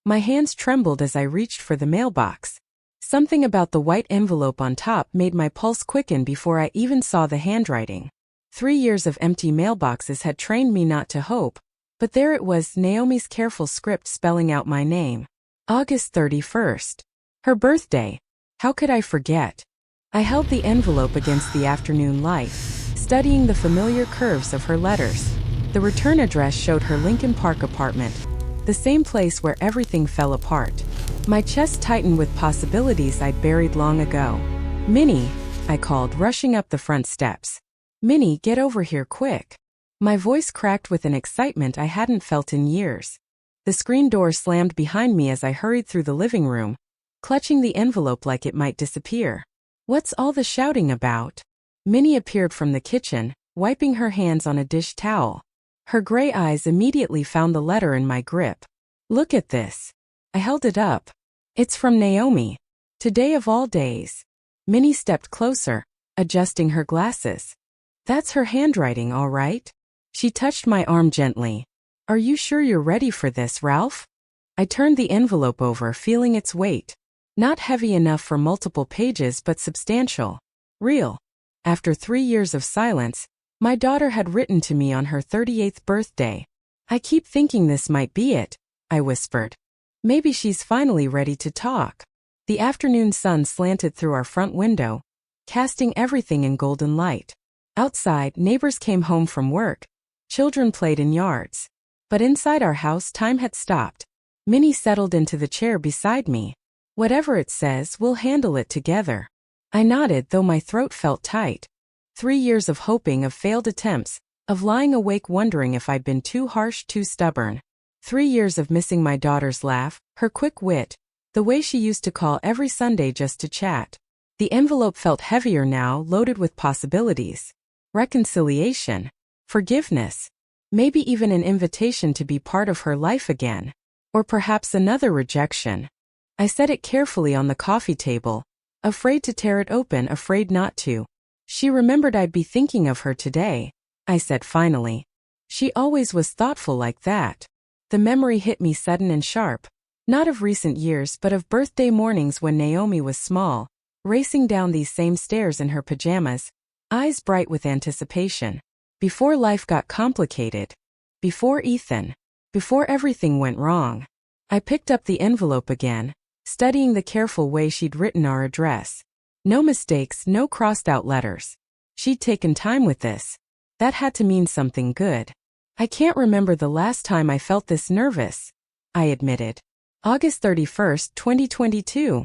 My hands trembled as I reached for the mailbox. Something about the white envelope on top made my pulse quicken before I even saw the handwriting. 3 years of empty mailboxes had trained me not to hope, but there it was, Naomi's careful script spelling out my name. August 31st. Her birthday. How could I forget? I held the envelope against the afternoon light, studying the familiar curves of her letters. The return address showed her Lincoln Park apartment, the same place where everything fell apart. My chest tightened with possibilities I'd buried long ago. "Minnie," I called, rushing up the front steps. "Minnie, get over here quick." My voice cracked with an excitement I hadn't felt in years. The screen door slammed behind me as I hurried through the living room, clutching the envelope like it might disappear. "What's all the shouting about?" Minnie appeared from the kitchen, wiping her hands on a dish towel. Her gray eyes immediately found the letter in my grip. "Look at this." I held it up. "It's from Naomi. Today of all days." Minnie stepped closer, adjusting her glasses. "That's her handwriting, all right?" She touched my arm gently. "Are you sure you're ready for this, Ralph?" I turned the envelope over, feeling its weight. Not heavy enough for multiple pages, but substantial. Real. After 3 years of silence, my daughter had written to me on her 38th birthday. "I keep thinking this might be it," I whispered. "Maybe she's finally ready to talk." The afternoon sun slanted through our front window, casting everything in golden light. Outside, neighbors came home from work. Children played in yards. But inside our house, time had stopped. Minnie settled into the chair beside me. "Whatever it says, we'll handle it together." I nodded, though my throat felt tight. 3 years of hoping, of failed attempts, of lying awake wondering if I'd been too harsh, too stubborn. 3 years of missing my daughter's laugh, her quick wit, the way she used to call every Sunday just to chat. The envelope felt heavier now, loaded with possibilities. Reconciliation. Forgiveness. Maybe even an invitation to be part of her life again. Or perhaps another rejection. I set it carefully on the coffee table, afraid to tear it open, afraid not to. "She remembered I'd be thinking of her today," I said finally. "She always was thoughtful like that." The memory hit me sudden and sharp, not of recent years but of birthday mornings when Naomi was small, racing down these same stairs in her pajamas, eyes bright with anticipation. Before life got complicated. Before Ethan. Before everything went wrong. I picked up the envelope again, studying the careful way she'd written our address. No mistakes, no crossed-out letters. She'd taken time with this. That had to mean something good. "I can't remember the last time I felt this nervous," I admitted. "August 31st, 2022,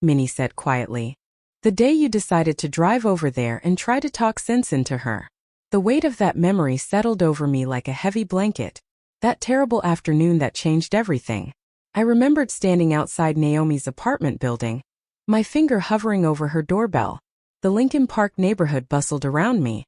Minnie said quietly. "The day you decided to drive over there and try to talk sense into her." The weight of that memory settled over me like a heavy blanket. That terrible afternoon that changed everything. I remembered standing outside Naomi's apartment building, my finger hovering over her doorbell. The Lincoln Park neighborhood bustled around me.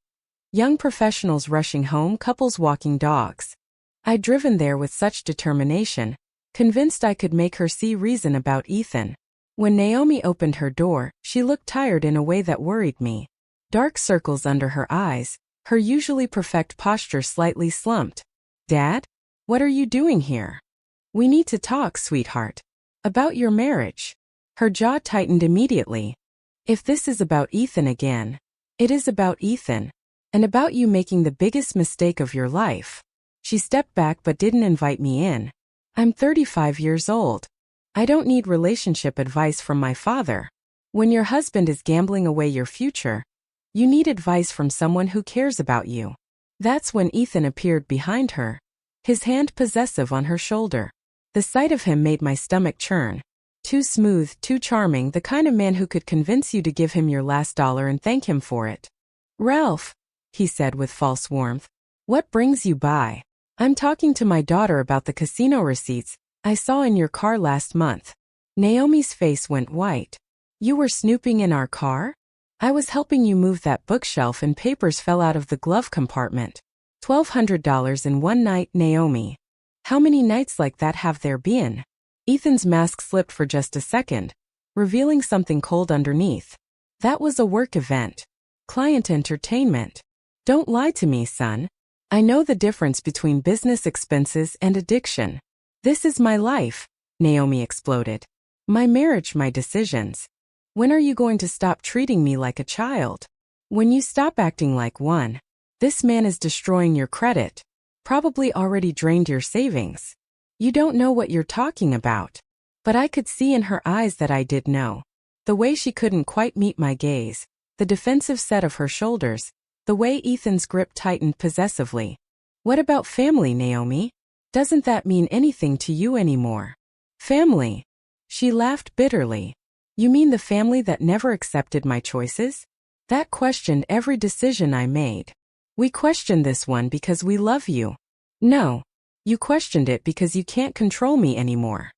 Young professionals rushing home, couples walking dogs. I'd driven there with such determination, convinced I could make her see reason about Ethan. When Naomi opened her door, she looked tired in a way that worried me. Dark circles under her eyes, her usually perfect posture slightly slumped. "Dad? What are you doing here?" "We need to talk, sweetheart. About your marriage." Her jaw tightened immediately. "If this is about Ethan again." "It is about Ethan. And about you making the biggest mistake of your life." She stepped back but didn't invite me in. "I'm 35 years old. I don't need relationship advice from my father. When your husband is gambling away your future, you need advice from someone who cares about you." That's when Ethan appeared behind her, his hand possessive on her shoulder. The sight of him made my stomach churn. Too smooth, too charming, the kind of man who could convince you to give him your last dollar and thank him for it. "Ralph," he said with false warmth, "what brings you by?" "I'm talking to my daughter about the casino receipts I saw in your car last month." Naomi's face went white. "You were snooping in our car?" "I was helping you move that bookshelf and papers fell out of the glove compartment." $1,200 in one night, Naomi. How many nights like that have there been? Ethan's mask slipped for just a second, revealing something cold underneath. "That was a work event. Client entertainment." "Don't lie to me, son. I know the difference between business expenses and addiction. This is my life, Naomi exploded. My marriage, my decisions. When are you going to stop treating me like a child? When you stop acting like one? This man is destroying your credit. Probably already drained your savings. You don't know what you're talking about. But I could see in her eyes that I did know. The way she couldn't quite meet my gaze, the defensive set of her shoulders, the way Ethan's grip tightened possessively. What about family, Naomi? Doesn't that mean anything to you anymore? Family? She laughed bitterly. You mean the family that never accepted my choices? That questioned every decision I made. We questioned this one because we love you. No. You questioned it because you can't control me anymore.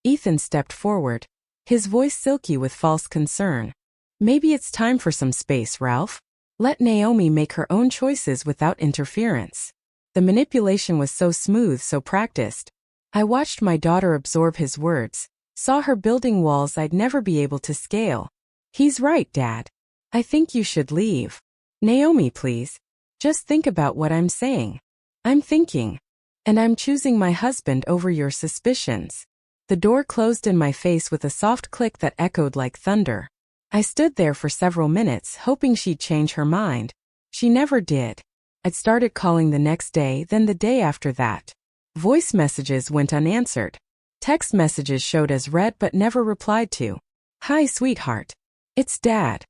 Ethan stepped forward, his voice silky with false concern. Maybe it's time for some space, Ralph. Let Naomi make her own choices without interference. The manipulation was so smooth, so practiced. I watched my daughter absorb his words, saw her building walls I'd never be able to scale. He's right, Dad. I think you should leave. Naomi, please. Just think about what I'm saying. I'm thinking. And I'm choosing my husband over your suspicions. The door closed in my face with a soft click that echoed like thunder. I stood there for several minutes, hoping she'd change her mind. She never did. I'd started calling the next day, then the day after that. Voice messages went unanswered. Text messages showed as read but never replied to. Hi, sweetheart. It's Dad.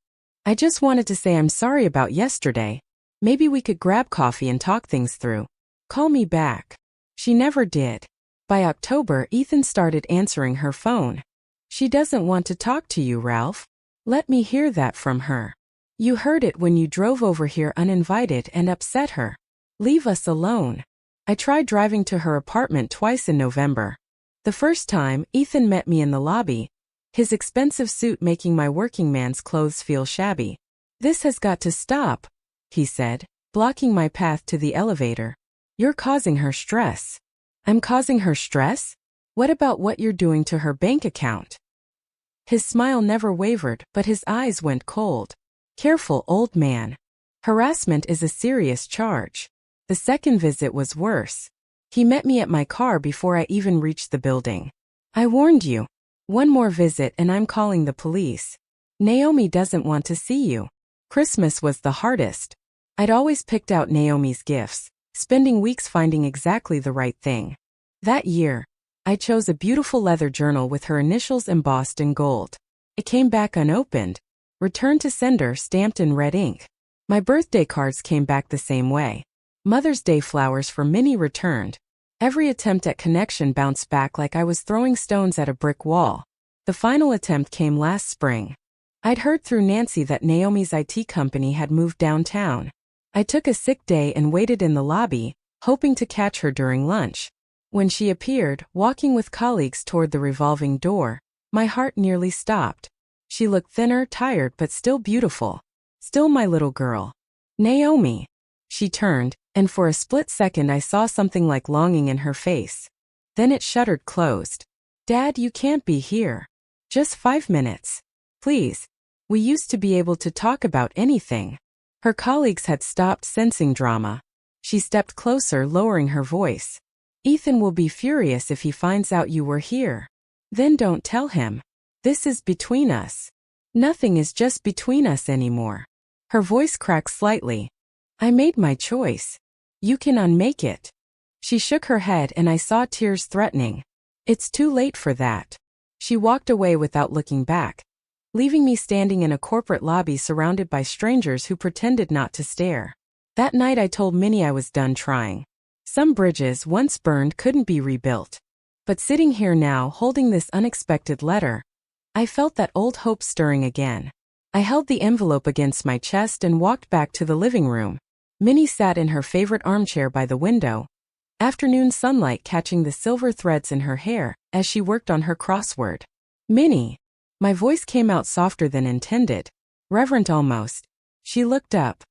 I just wanted to say I'm sorry about yesterday. Maybe we could grab coffee and talk things through. Call me back. She never did. By October, Ethan started answering her phone. She doesn't want to talk to you, Ralph. Let me hear that from her. You heard it when you drove over here uninvited and upset her. Leave us alone. I tried driving to her apartment twice in November. The first time, Ethan met me in the lobby, his expensive suit making my working man's clothes feel shabby. This has got to stop, he said, blocking my path to the elevator. You're causing her stress. I'm causing her stress? What about what you're doing to her bank account? His smile never wavered, but his eyes went cold. Careful, old man. Harassment is a serious charge. The second visit was worse. He met me at my car before I even reached the building. I warned you. One more visit and I'm calling the police. Naomi doesn't want to see you. Christmas was the hardest. I'd always picked out Naomi's gifts, spending weeks finding exactly the right thing. That year, I chose a beautiful leather journal with her initials embossed in gold. It came back unopened. Returned to sender stamped in red ink. My birthday cards came back the same way. Mother's Day flowers for Minnie returned. Every attempt at connection bounced back like I was throwing stones at a brick wall. The final attempt came last spring. I'd heard through Nancy that Naomi's IT company had moved downtown. I took a sick day and waited in the lobby, hoping to catch her during lunch. When she appeared, walking with colleagues toward the revolving door, my heart nearly stopped. She looked thinner, tired, but still beautiful. Still my little girl. Naomi. She turned, and for a split second I saw something like longing in her face. Then it shuttered closed. Dad, you can't be here. Just 5 minutes. Please. We used to be able to talk about anything. Her colleagues had stopped sensing drama. She stepped closer, lowering her voice. Ethan will be furious if he finds out you were here. Then don't tell him. This is between us. Nothing is just between us anymore. Her voice cracked slightly. I made my choice. You can unmake it. She shook her head and I saw tears threatening. It's too late for that. She walked away without looking back, leaving me standing in a corporate lobby surrounded by strangers who pretended not to stare. That night I told Minnie I was done trying. Some bridges once burned couldn't be rebuilt. But sitting here now holding this unexpected letter, I felt that old hope stirring again. I held the envelope against my chest and walked back to the living room. Minnie sat in her favorite armchair by the window, afternoon sunlight catching the silver threads in her hair as she worked on her crossword. Minnie. My voice came out softer than intended, reverent almost. She looked up.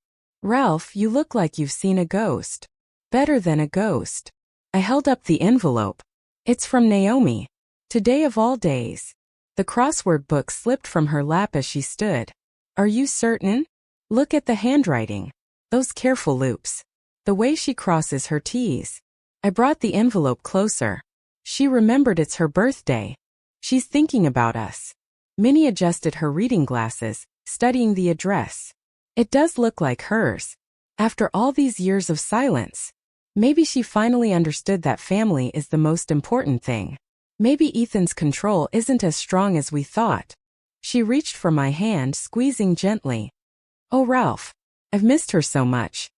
Ralph, you look like you've seen a ghost. Better than a ghost. I held up the envelope. It's from Naomi. Today of all days. The crossword book slipped from her lap as she stood. Are you certain? Look at the handwriting. Those careful loops. The way she crosses her T's. I brought the envelope closer. She remembered it's her birthday. She's thinking about us. Minnie adjusted her reading glasses, studying the address. It does look like hers. After all these years of silence. Maybe she finally understood that family is the most important thing. Maybe Ethan's control isn't as strong as we thought. She reached for my hand, squeezing gently. Oh, Ralph. I've missed her so much.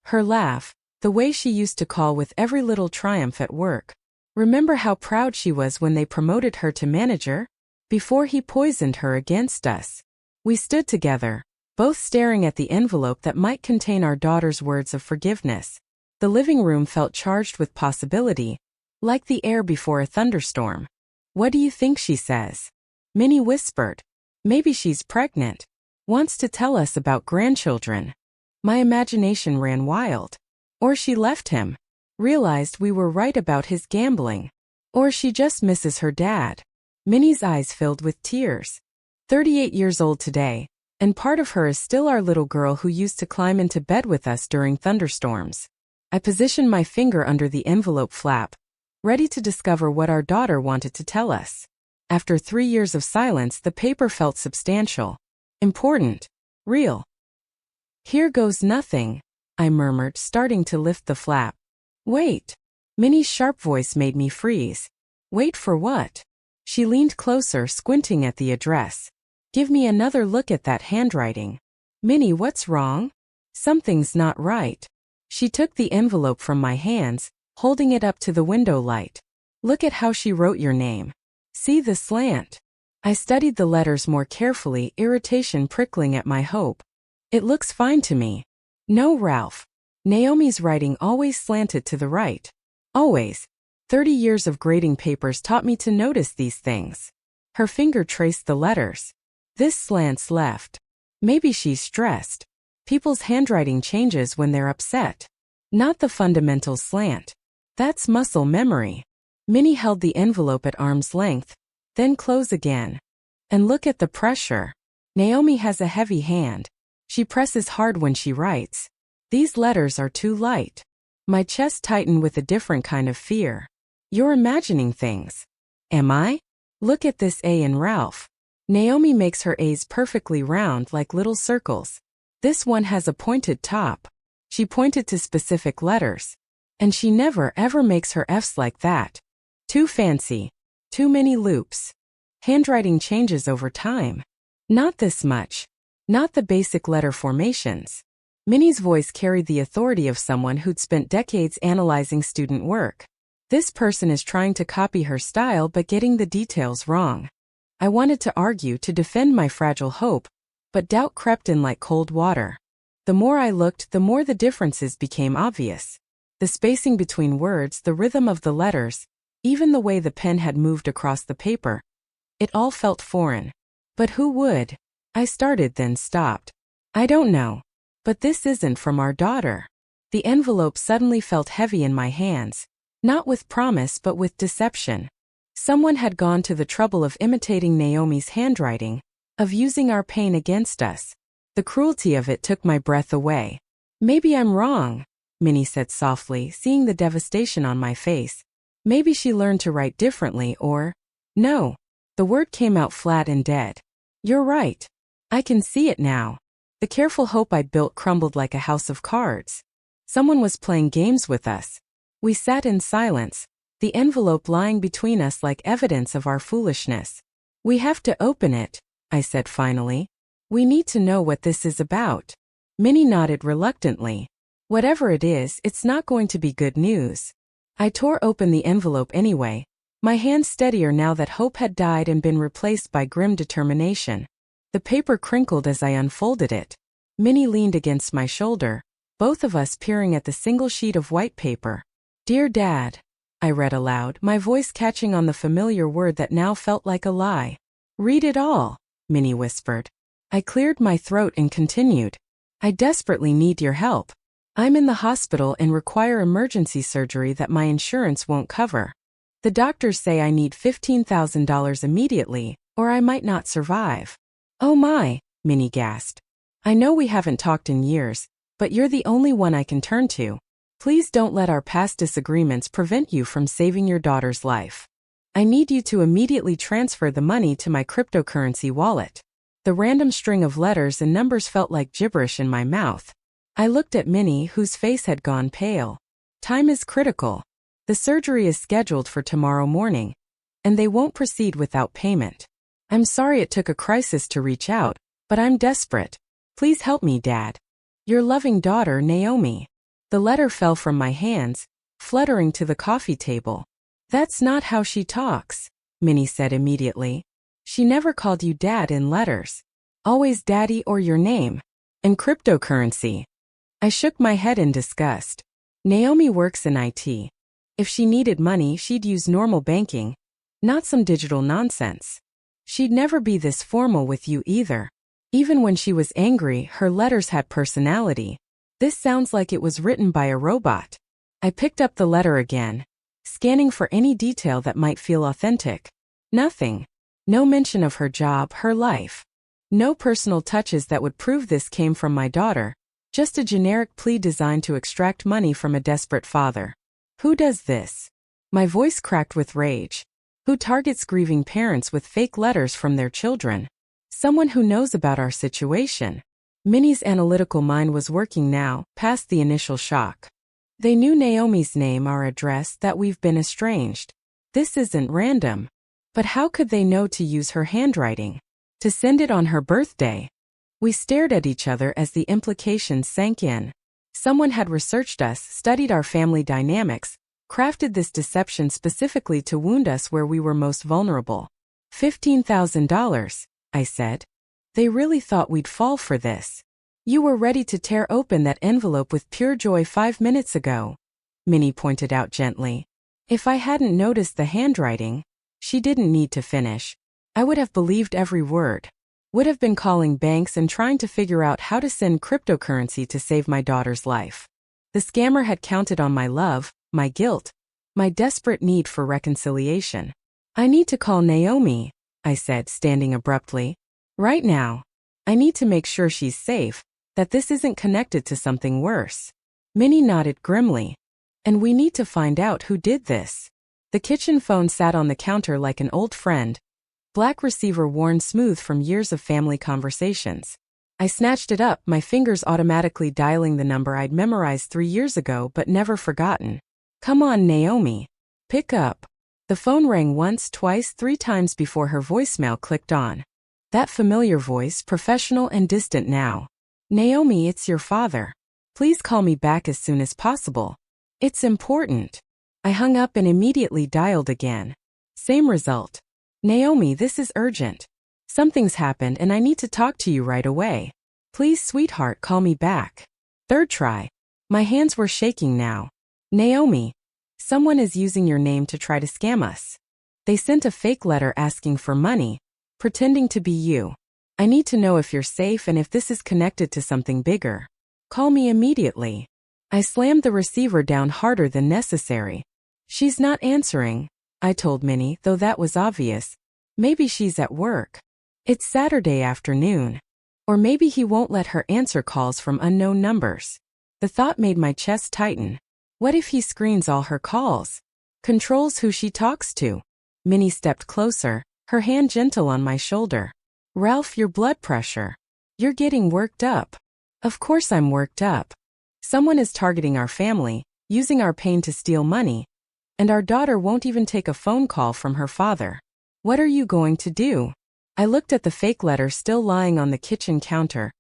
Her laugh, the way she used to call with every little triumph at work. Remember how proud she was when they promoted her to manager? Before he poisoned her against us. We stood together, both staring at the envelope that might contain our daughter's words of forgiveness. The living room felt charged with possibility, like the air before a thunderstorm. What do you think she says? Minnie whispered. Maybe she's pregnant. Wants to tell us about grandchildren. My imagination ran wild. Or she left him. Realized we were right about his gambling. Or she just misses her dad. Minnie's eyes filled with tears. 38 years old today, and part of her is still our little girl who used to climb into bed with us during thunderstorms. I positioned my finger under the envelope flap, ready to discover what our daughter wanted to tell us. After 3 years of silence, the paper felt substantial. Important. Real. Here goes nothing, I murmured, starting to lift the flap. Wait. Minnie's sharp voice made me freeze. Wait for what? She leaned closer, squinting at the address. Give me another look at that handwriting. Minnie, what's wrong? Something's not right. She took the envelope from my hands, holding it up to the window light. Look at how she wrote your name. See the slant. I studied the letters more carefully, irritation prickling at my hope. It looks fine to me. No, Ralph. Naomi's writing always slanted to the right. Always. 30 years of grading papers taught me to notice these things. Her finger traced the letters. This slant's left. Maybe she's stressed. People's handwriting changes when they're upset. Not the fundamental slant. That's muscle memory. Minnie held the envelope at arm's length, then close again. And look at the pressure. Naomi has a heavy hand. She presses hard when she writes. These letters are too light. My chest tightened with a different kind of fear. You're imagining things. Am I? Look at this A in Ralph. Naomi makes her A's perfectly round like little circles. This one has a pointed top. She pointed to specific letters. And she never ever makes her F's like that. Too fancy. Too many loops. Handwriting changes over time. Not this much. Not the basic letter formations. Minnie's voice carried the authority of someone who'd spent decades analyzing student work. This person is trying to copy her style but getting the details wrong. I wanted to argue to defend my fragile hope, but doubt crept in like cold water. The more I looked, the more the differences became obvious. The spacing between words, the rhythm of the letters, even the way the pen had moved across the paper. It all felt foreign. But who would? I started, then stopped. I don't know. But this isn't from our daughter. The envelope suddenly felt heavy in my hands, not with promise but with deception. Someone had gone to the trouble of imitating Naomi's handwriting, of using our pain against us. The cruelty of it took my breath away. Maybe I'm wrong, Minnie said softly, seeing the devastation on my face. Maybe she learned to write differently or… No. The word came out flat and dead. You're right. I can see it now. The careful hope I'd built crumbled like a house of cards. Someone was playing games with us. We sat in silence, the envelope lying between us like evidence of our foolishness. We have to open it, I said finally. We need to know what this is about. Minnie nodded reluctantly. Whatever it is, it's not going to be good news. I tore open the envelope anyway, my hand steadier now that hope had died and been replaced by grim determination. The paper crinkled as I unfolded it. Minnie leaned against my shoulder, both of us peering at the single sheet of white paper. Dear Dad, I read aloud, my voice catching on the familiar word that now felt like a lie. Read it all, Minnie whispered. I cleared my throat and continued. I desperately need your help. I'm in the hospital and require emergency surgery that my insurance won't cover. The doctors say I need $15,000 immediately, or I might not survive. Oh my, Minnie gasped. I know we haven't talked in years, but you're the only one I can turn to. Please don't let our past disagreements prevent you from saving your daughter's life. I need you to immediately transfer the money to my cryptocurrency wallet. The random string of letters and numbers felt like gibberish in my mouth. I looked at Minnie, whose face had gone pale. Time is critical. The surgery is scheduled for tomorrow morning, and they won't proceed without payment. I'm sorry it took a crisis to reach out, but I'm desperate. Please help me, Dad. Your loving daughter, Naomi. The letter fell from my hands, fluttering to the coffee table. That's not how she talks, Minnie said immediately. She never called you Dad in letters. Always Daddy or your name. And cryptocurrency. I shook my head in disgust. Naomi works in IT. If she needed money, she'd use normal banking, not some digital nonsense. She'd never be this formal with you either. Even when she was angry, her letters had personality. This sounds like it was written by a robot. I picked up the letter again, scanning for any detail that might feel authentic. Nothing. No mention of her job, her life. No personal touches that would prove this came from my daughter. Just a generic plea designed to extract money from a desperate father. Who does this? My voice cracked with rage. Who targets grieving parents with fake letters from their children? Someone who knows about our situation. Minnie's analytical mind was working now, past the initial shock. They knew Naomi's name, our address, that we've been estranged. This isn't random. But how could they know to use her handwriting? To send it on her birthday? We stared at each other as the implications sank in. Someone had researched us, studied our family dynamics, crafted this deception specifically to wound us where we were most vulnerable. $15,000, I said. They really thought we'd fall for this. You were ready to tear open that envelope with pure joy 5 minutes ago, Minnie pointed out gently. If I hadn't noticed the handwriting, she didn't need to finish. I would have believed every word. Would have been calling banks and trying to figure out how to send cryptocurrency to save my daughter's life. The scammer had counted on my love, my guilt, my desperate need for reconciliation. I need to call Naomi, I said, standing abruptly. Right now. I need to make sure she's safe, that this isn't connected to something worse. Minnie nodded grimly. And we need to find out who did this. The kitchen phone sat on the counter like an old friend. Black receiver worn smooth from years of family conversations. I snatched it up, my fingers automatically dialing the number I'd memorized 3 years ago but never forgotten. Come on, Naomi. Pick up. The phone rang once, twice, 3 times before her voicemail clicked on. That familiar voice, professional and distant now. Naomi, it's your father. Please call me back as soon as possible. It's important. I hung up and immediately dialed again. Same result. Naomi, this is urgent. Something's happened and I need to talk to you right away. Please, sweetheart, call me back. Third try. My hands were shaking now. Naomi, someone is using your name to try to scam us. They sent a fake letter asking for money, pretending to be you. I need to know if you're safe and if this is connected to something bigger. Call me immediately. I slammed the receiver down harder than necessary. She's not answering, I told Minnie, though that was obvious. Maybe she's at work. It's Saturday afternoon. Or maybe he won't let her answer calls from unknown numbers. The thought made my chest tighten. What if he screens all her calls? Controls who she talks to? Minnie stepped closer, her hand gentle on my shoulder. Ralph, your blood pressure. You're getting worked up. Of course I'm worked up. Someone is targeting our family, using our pain to steal money. And our daughter won't even take a phone call from her father. What are you going to do? I looked at the fake letter still lying on the kitchen counter.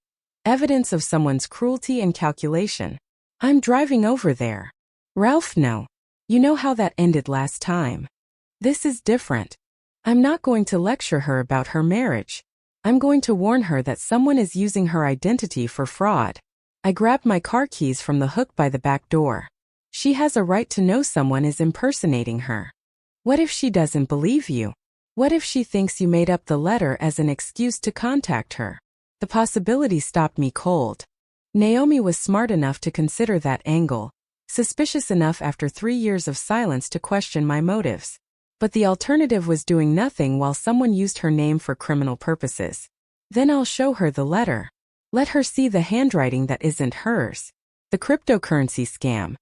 Evidence of someone's cruelty and calculation. I'm driving over there. Ralph, no. You know how that ended last time. This is different. I'm not going to lecture her about her marriage. I'm going to warn her that someone is using her identity for fraud. I grabbed my car keys from the hook by the back door. She has a right to know someone is impersonating her. What if she doesn't believe you? What if she thinks you made up the letter as an excuse to contact her? The possibility stopped me cold. Naomi was smart enough to consider that angle, suspicious enough after 3 years of silence to question my motives. But the alternative was doing nothing while someone used her name for criminal purposes. Then I'll show her the letter. Let her see the handwriting that isn't hers. The cryptocurrency scam.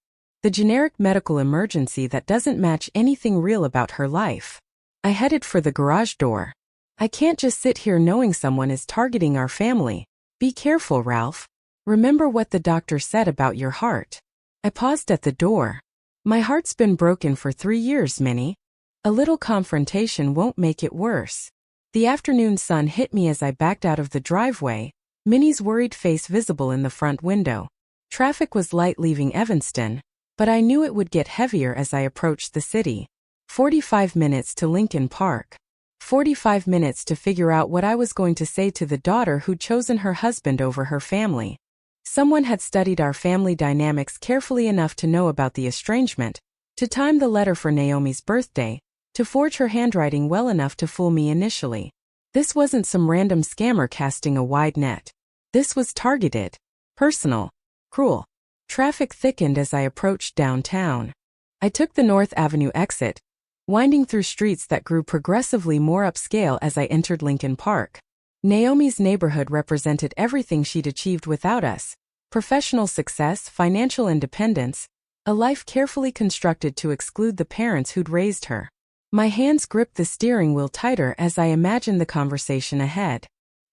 The generic medical emergency that doesn't match anything real about her life. I headed for the garage door. I can't just sit here knowing someone is targeting our family. Be careful, Ralph. Remember what the doctor said about your heart. I paused at the door. My heart's been broken for 3 years, Minnie. A little confrontation won't make it worse. The afternoon sun hit me as I backed out of the driveway, Minnie's worried face visible in the front window. Traffic was light leaving Evanston, but I knew it would get heavier as I approached the city. 45 minutes to Lincoln Park. 45 minutes to figure out what I was going to say to the daughter who'd chosen her husband over her family. Someone had studied our family dynamics carefully enough to know about the estrangement, to time the letter for Naomi's birthday, to forge her handwriting well enough to fool me initially. This wasn't some random scammer casting a wide net. This was targeted, personal, cruel. Traffic thickened as I approached downtown. I took the North Avenue exit, winding through streets that grew progressively more upscale as I entered Lincoln Park. Naomi's neighborhood represented everything she'd achieved without us: professional success, financial independence, a life carefully constructed to exclude the parents who'd raised her. My hands gripped the steering wheel tighter as I imagined the conversation ahead.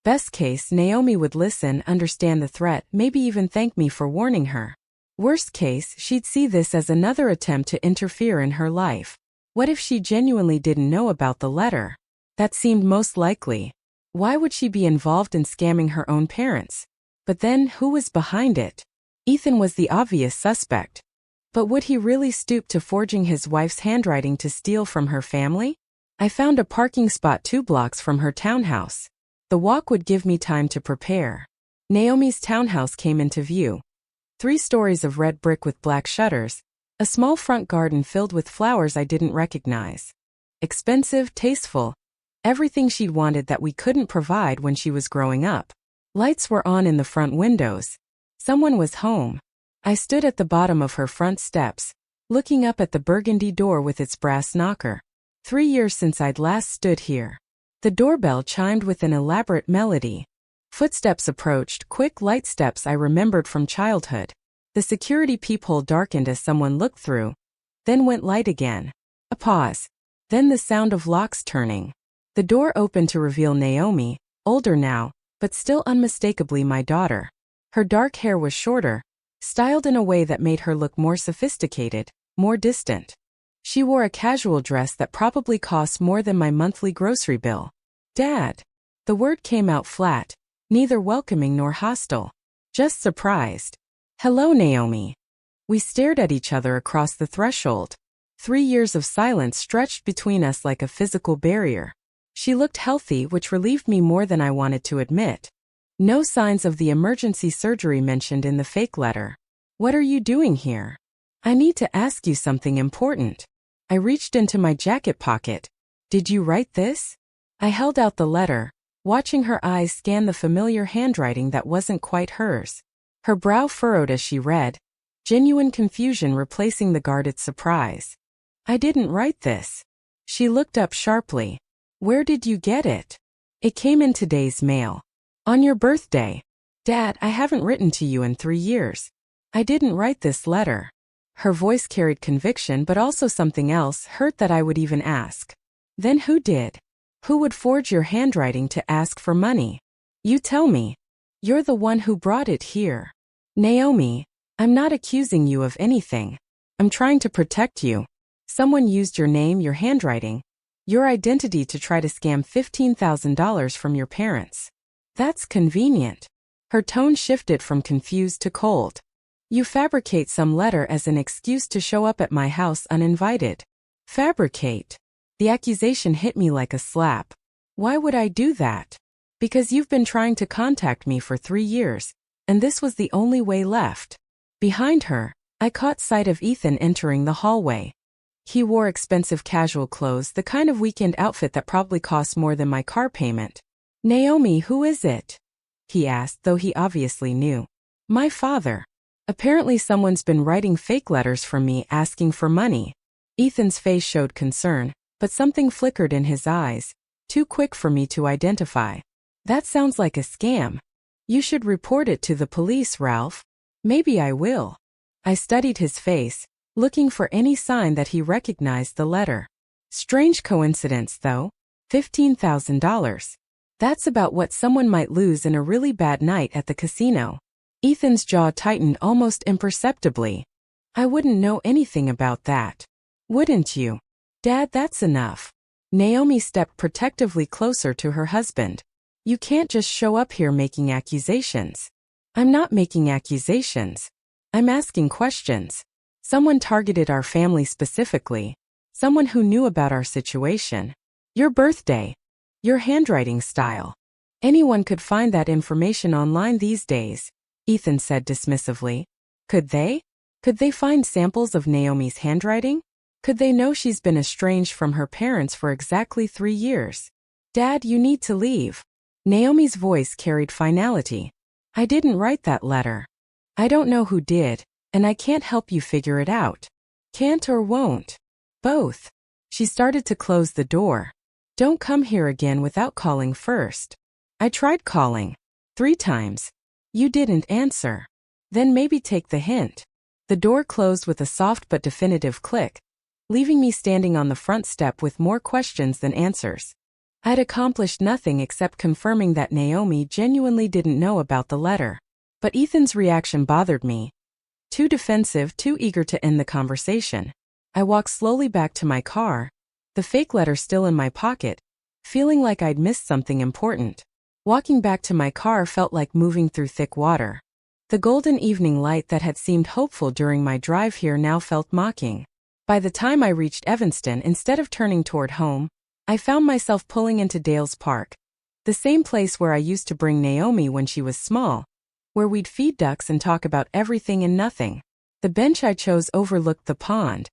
Best case, Naomi would listen, understand the threat, maybe even thank me for warning her. Worst case, she'd see this as another attempt to interfere in her life. What if she genuinely didn't know about the letter? That seemed most likely. Why would she be involved in scamming her own parents? But then, who was behind it? Ethan was the obvious suspect. But would he really stoop to forging his wife's handwriting to steal from her family? I found a parking spot 2 blocks from her townhouse. The walk would give me time to prepare. Naomi's townhouse came into view. 3 stories of red brick with black shutters, a small front garden filled with flowers I didn't recognize. Expensive, tasteful, everything she'd wanted that we couldn't provide when she was growing up. Lights were on in the front windows. Someone was home. I stood at the bottom of her front steps, looking up at the burgundy door with its brass knocker. 3 years since I'd last stood here. The doorbell chimed with an elaborate melody. Footsteps approached, quick light steps I remembered from childhood. The security peephole darkened as someone looked through, then went light again. A pause. Then the sound of locks turning. The door opened to reveal Naomi, older now, but still unmistakably my daughter. Her dark hair was shorter, styled in a way that made her look more sophisticated, more distant. She wore a casual dress that probably cost more than my monthly grocery bill. Dad. The word came out flat, neither welcoming nor hostile. Just surprised. Hello, Naomi. We stared at each other across the threshold. 3 years of silence stretched between us like a physical barrier. She looked healthy, which relieved me more than I wanted to admit. No signs of the emergency surgery mentioned in the fake letter. What are you doing here? I need to ask you something important. I reached into my jacket pocket. Did you write this? I held out the letter, watching her eyes scan the familiar handwriting that wasn't quite hers. Her brow furrowed as she read, genuine confusion replacing the guarded surprise. I didn't write this. She looked up sharply. Where did you get it? It came in today's mail. On your birthday. Dad, I haven't written to you in 3 years. I didn't write this letter. Her voice carried conviction but also something else, hurt that I would even ask. Then who did? Who would forge your handwriting to ask for money? You tell me. You're the one who brought it here. Naomi, I'm not accusing you of anything. I'm trying to protect you. Someone used your name, your handwriting, your identity to try to scam $15,000 from your parents. That's convenient. Her tone shifted from confused to cold. You fabricate some letter as an excuse to show up at my house uninvited. Fabricate. The accusation hit me like a slap. Why would I do that? Because you've been trying to contact me for 3 years, and this was the only way left. Behind her, I caught sight of Ethan entering the hallway. He wore expensive casual clothes, the kind of weekend outfit that probably cost more than my car payment. Naomi, who is it? He asked, though he obviously knew. My father. Apparently someone's been writing fake letters from me asking for money. Ethan's face showed concern, but something flickered in his eyes, too quick for me to identify. That sounds like a scam. You should report it to the police, Ralph. Maybe I will. I studied his face, looking for any sign that he recognized the letter. Strange coincidence, though. $15,000. That's about what someone might lose in a really bad night at the casino. Ethan's jaw tightened almost imperceptibly. I wouldn't know anything about that. Wouldn't you? Dad, that's enough. Naomi stepped protectively closer to her husband. You can't just show up here making accusations. I'm not making accusations. I'm asking questions. Someone targeted our family specifically. Someone who knew about our situation. Your birthday. Your handwriting style. Anyone could find that information online these days, Ethan said dismissively. Could they? Could they find samples of Naomi's handwriting? Could they know she's been estranged from her parents for exactly 3 years? Dad, you need to leave. Naomi's voice carried finality. I didn't write that letter. I don't know who did, and I can't help you figure it out. Can't or won't? Both. She started to close the door. Don't come here again without calling first. I tried calling. 3 times. You didn't answer. Then maybe take the hint. The door closed with a soft but definitive click, leaving me standing on the front step with more questions than answers. I'd accomplished nothing except confirming that Naomi genuinely didn't know about the letter. But Ethan's reaction bothered me. Too defensive, too eager to end the conversation. I walked slowly back to my car, the fake letter still in my pocket, feeling like I'd missed something important. Walking back to my car felt like moving through thick water. The golden evening light that had seemed hopeful during my drive here now felt mocking. By the time I reached Evanston, instead of turning toward home, I found myself pulling into Dale's Park, the same place where I used to bring Naomi when she was small, where we'd feed ducks and talk about everything and nothing. The bench I chose overlooked the pond.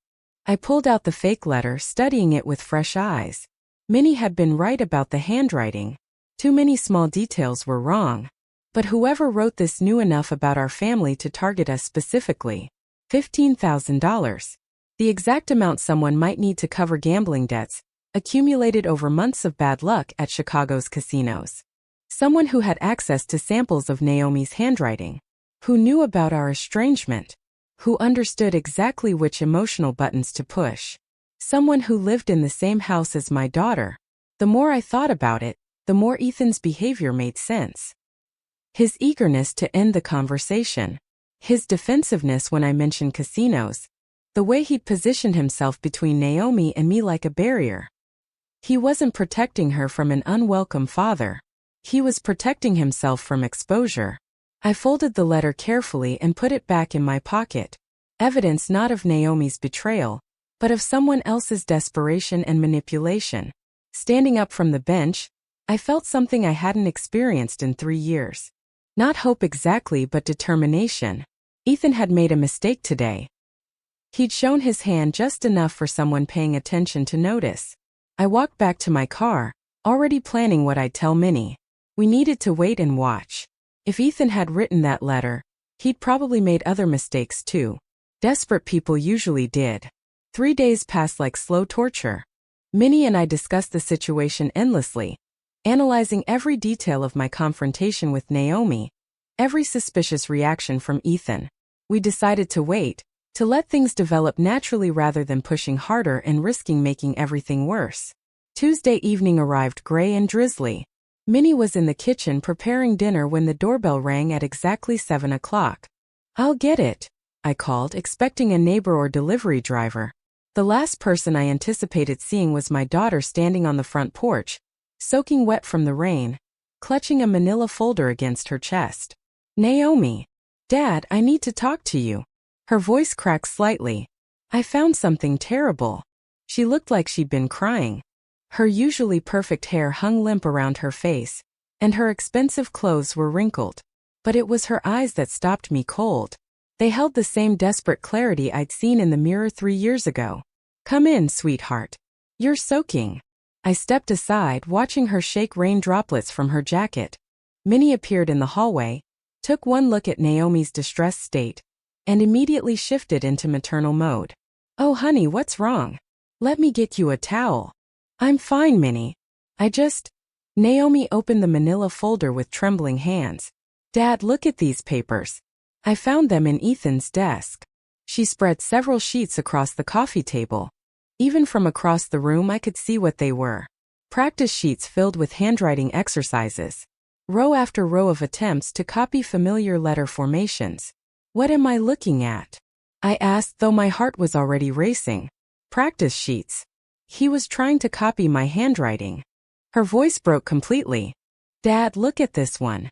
I pulled out the fake letter, studying it with fresh eyes. Minnie had been right about the handwriting. Too many small details were wrong. But whoever wrote this knew enough about our family to target us specifically. $15,000. The exact amount someone might need to cover gambling debts, accumulated over months of bad luck at Chicago's casinos. Someone who had access to samples of Naomi's handwriting. Who knew about our estrangement. Who understood exactly which emotional buttons to push. Someone who lived in the same house as my daughter. The more I thought about it, the more Ethan's behavior made sense. His eagerness to end the conversation. His defensiveness when I mentioned casinos. The way he'd positioned himself between Naomi and me like a barrier. He wasn't protecting her from an unwelcome father. He was protecting himself from exposure. I folded the letter carefully and put it back in my pocket. Evidence not of Naomi's betrayal, but of someone else's desperation and manipulation. Standing up from the bench, I felt something I hadn't experienced in 3 years. Not hope exactly, but determination. Ethan had made a mistake today. He'd shown his hand just enough for someone paying attention to notice. I walked back to my car, already planning what I'd tell Minnie. We needed to wait and watch. If Ethan had written that letter, he'd probably made other mistakes too. Desperate people usually did. 3 days passed like slow torture. Minnie and I discussed the situation endlessly, analyzing every detail of my confrontation with Naomi, every suspicious reaction from Ethan. We decided to wait, to let things develop naturally rather than pushing harder and risking making everything worse. Tuesday evening arrived gray and drizzly. Minnie was in the kitchen preparing dinner when the doorbell rang at exactly 7 o'clock. I'll get it, I called, expecting a neighbor or delivery driver. The last person I anticipated seeing was my daughter standing on the front porch, soaking wet from the rain, clutching a manila folder against her chest. Naomi. Dad, I need to talk to you. Her voice cracked slightly. I found something terrible. She looked like she'd been crying. Her usually perfect hair hung limp around her face, and her expensive clothes were wrinkled. But it was her eyes that stopped me cold. They held the same desperate clarity I'd seen in the mirror 3 years ago. Come in, sweetheart. You're soaking. I stepped aside, watching her shake rain droplets from her jacket. Minnie appeared in the hallway, took one look at Naomi's distressed state, and immediately shifted into maternal mode. Oh honey, what's wrong? Let me get you a towel. I'm fine, Minnie. Naomi opened the manila folder with trembling hands. Dad, look at these papers. I found them in Ethan's desk. She spread several sheets across the coffee table. Even from across the room I could see what they were. Practice sheets filled with handwriting exercises. Row after row of attempts to copy familiar letter formations. What am I looking at? I asked, though my heart was already racing. Practice sheets. He was trying to copy my handwriting. Her voice broke completely. Dad, look at this one.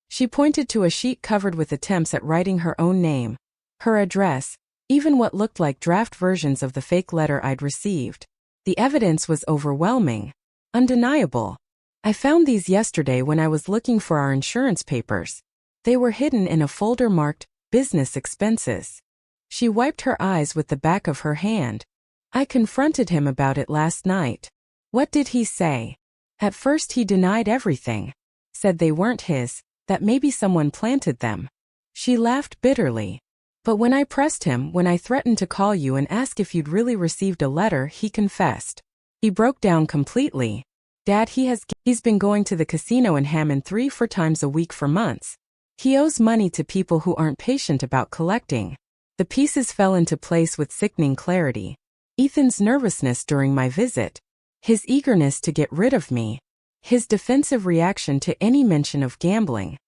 She pointed to a sheet covered with attempts at writing her own name, her address, even what looked like draft versions of the fake letter I'd received. The evidence was overwhelming. Undeniable. I found these yesterday when I was looking for our insurance papers. They were hidden in a folder marked business expenses. She wiped her eyes with the back of her hand. I confronted him about it last night. What did he say? At first he denied everything. Said they weren't his, that maybe someone planted them. She laughed bitterly. But when I pressed him, when I threatened to call you and ask if you'd really received a letter, he confessed. He broke down completely. Dad, he's been going to the casino in Hammond 3-4 times a week for months. He owes money to people who aren't patient about collecting. The pieces fell into place with sickening clarity. Ethan's nervousness during my visit. His eagerness to get rid of me. His defensive reaction to any mention of gambling.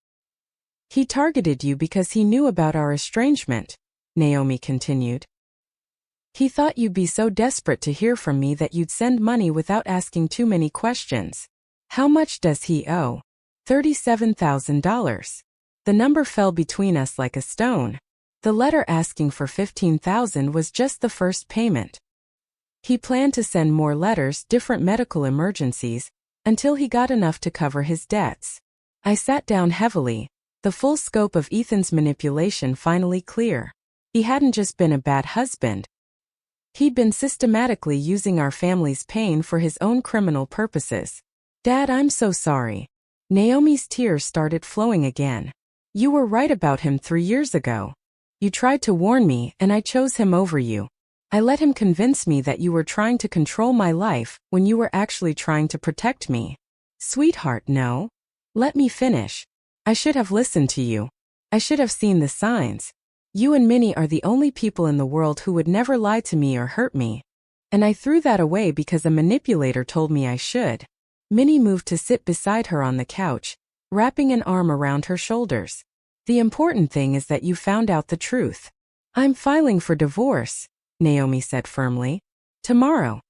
He targeted you because he knew about our estrangement, Naomi continued. He thought you'd be so desperate to hear from me that you'd send money without asking too many questions. How much does he owe? $37,000. The number fell between us like a stone. The letter asking for $15,000 was just the first payment. He planned to send more letters, different medical emergencies, until he got enough to cover his debts. I sat down heavily, the full scope of Ethan's manipulation finally clear. He hadn't just been a bad husband. He'd been systematically using our family's pain for his own criminal purposes. Dad, I'm so sorry. Naomi's tears started flowing again. You were right about him 3 years ago. You tried to warn me, and I chose him over you. I let him convince me that you were trying to control my life when you were actually trying to protect me. Sweetheart, no. Let me finish. I should have listened to you. I should have seen the signs. You and Minnie are the only people in the world who would never lie to me or hurt me. And I threw that away because a manipulator told me I should. Minnie moved to sit beside her on the couch, wrapping an arm around her shoulders. The important thing is that you found out the truth. I'm filing for divorce, Naomi said firmly. Tomorrow.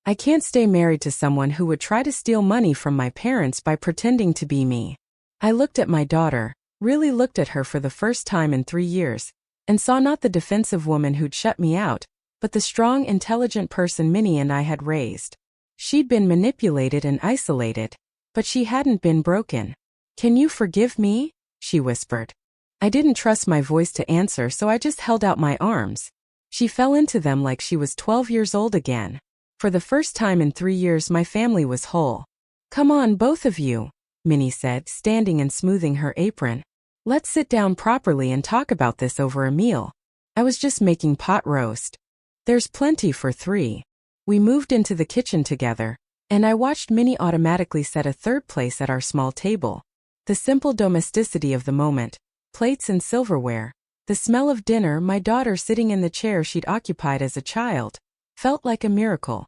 I can't stay married to someone who would try to steal money from my parents by pretending to be me. I looked at my daughter, really looked at her for the first time in 3 years, and saw not the defensive woman who'd shut me out, but the strong, intelligent person Minnie and I had raised. She'd been manipulated and isolated, but she hadn't been broken. Can you forgive me? She whispered. I didn't trust my voice to answer, so I just held out my arms. She fell into them like she was 12 years old again. For the first time in 3 years my family was whole. Come on, both of you, Minnie said, standing and smoothing her apron. Let's sit down properly and talk about this over a meal. I was just making pot roast. There's plenty for 3. We moved into the kitchen together, and I watched Minnie automatically set a third place at our small table. The simple domesticity of the moment, plates and silverware, the smell of dinner, my daughter sitting in the chair she'd occupied as a child, felt like a miracle.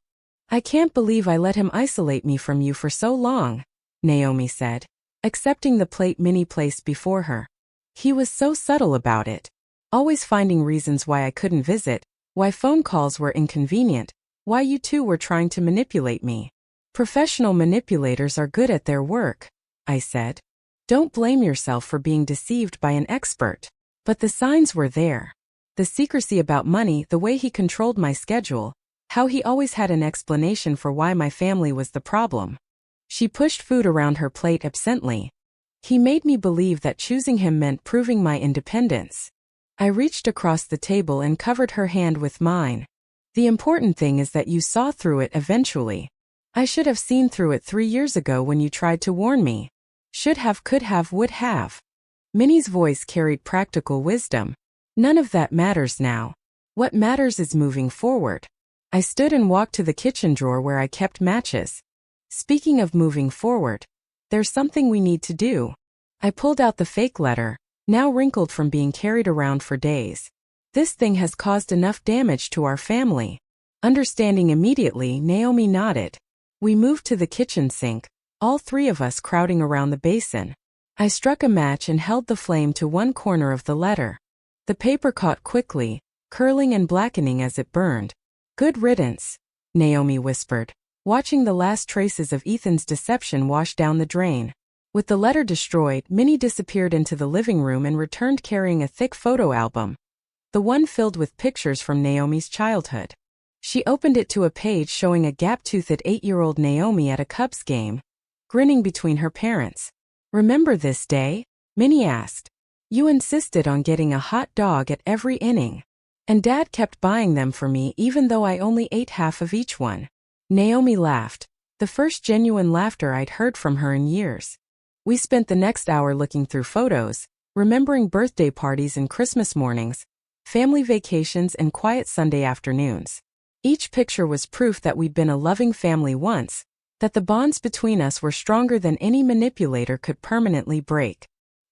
I can't believe I let him isolate me from you for so long, Naomi said, accepting the plate Minnie placed before her. He was so subtle about it, always finding reasons why I couldn't visit, why phone calls were inconvenient, why you two were trying to manipulate me. Professional manipulators are good at their work, I said. Don't blame yourself for being deceived by an expert. But the signs were there. The secrecy about money, the way he controlled my schedule, how he always had an explanation for why my family was the problem. She pushed food around her plate absently. He made me believe that choosing him meant proving my independence. I reached across the table and covered her hand with mine. The important thing is that you saw through it eventually. I should have seen through it 3 years ago when you tried to warn me. Should have, could have, would have. Minnie's voice carried practical wisdom. None of that matters now. What matters is moving forward. I stood and walked to the kitchen drawer where I kept matches. Speaking of moving forward, there's something we need to do. I pulled out the fake letter, now wrinkled from being carried around for days. This thing has caused enough damage to our family. Understanding immediately, Naomi nodded. We moved to the kitchen sink, all three of us crowding around the basin. I struck a match and held the flame to one corner of the letter. The paper caught quickly, curling and blackening as it burned. Good riddance, Naomi whispered, watching the last traces of Ethan's deception wash down the drain. With the letter destroyed, Minnie disappeared into the living room and returned carrying a thick photo album. The one filled with pictures from Naomi's childhood. She opened it to a page showing a gap-toothed 8-year-old Naomi at a Cubs game, grinning between her parents. Remember this day? Minnie asked. You insisted on getting a hot dog at every inning. And Dad kept buying them for me even though I only ate half of each one. Naomi laughed, the first genuine laughter I'd heard from her in years. We spent the next hour looking through photos, remembering birthday parties and Christmas mornings, family vacations and quiet Sunday afternoons. Each picture was proof that we'd been a loving family once, that the bonds between us were stronger than any manipulator could permanently break.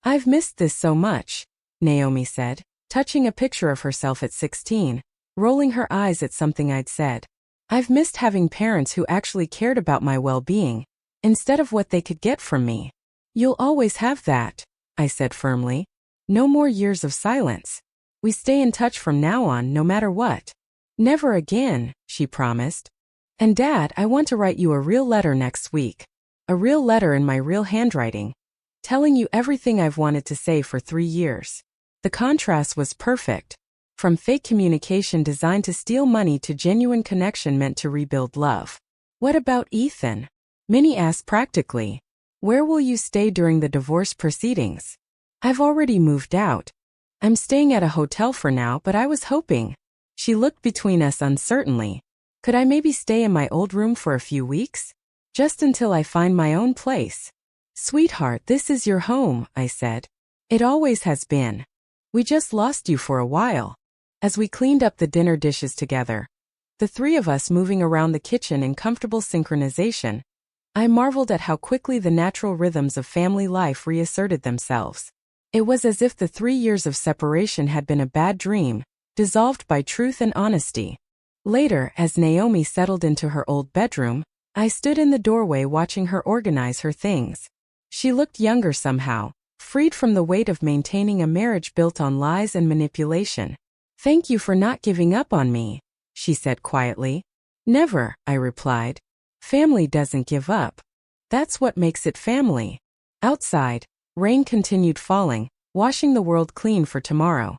I've missed this so much, Naomi said, touching a picture of herself at 16, rolling her eyes at something I'd said. I've missed having parents who actually cared about my well-being, instead of what they could get from me. You'll always have that, I said firmly. No more years of silence. We stay in touch from now on no matter what. Never again, she promised. And Dad, I want to write you a real letter next week. A real letter in my real handwriting, telling you everything I've wanted to say for 3 years. The contrast was perfect. From fake communication designed to steal money to genuine connection meant to rebuild love. What about Ethan? Minnie asked practically. Where will you stay during the divorce proceedings? I've already moved out. I'm staying at a hotel for now, but I was hoping. She looked between us uncertainly. Could I maybe stay in my old room for a few weeks? Just until I find my own place. Sweetheart, this is your home, I said. It always has been. We just lost you for a while. As we cleaned up the dinner dishes together, the three of us moving around the kitchen in comfortable synchronization, I marveled at how quickly the natural rhythms of family life reasserted themselves. It was as if the 3 years of separation had been a bad dream, dissolved by truth and honesty. Later, as Naomi settled into her old bedroom, I stood in the doorway watching her organize her things. She looked younger somehow, freed from the weight of maintaining a marriage built on lies and manipulation. Thank you for not giving up on me, she said quietly. Never, I replied. Family doesn't give up. That's what makes it family. Outside, rain continued falling, washing the world clean for tomorrow.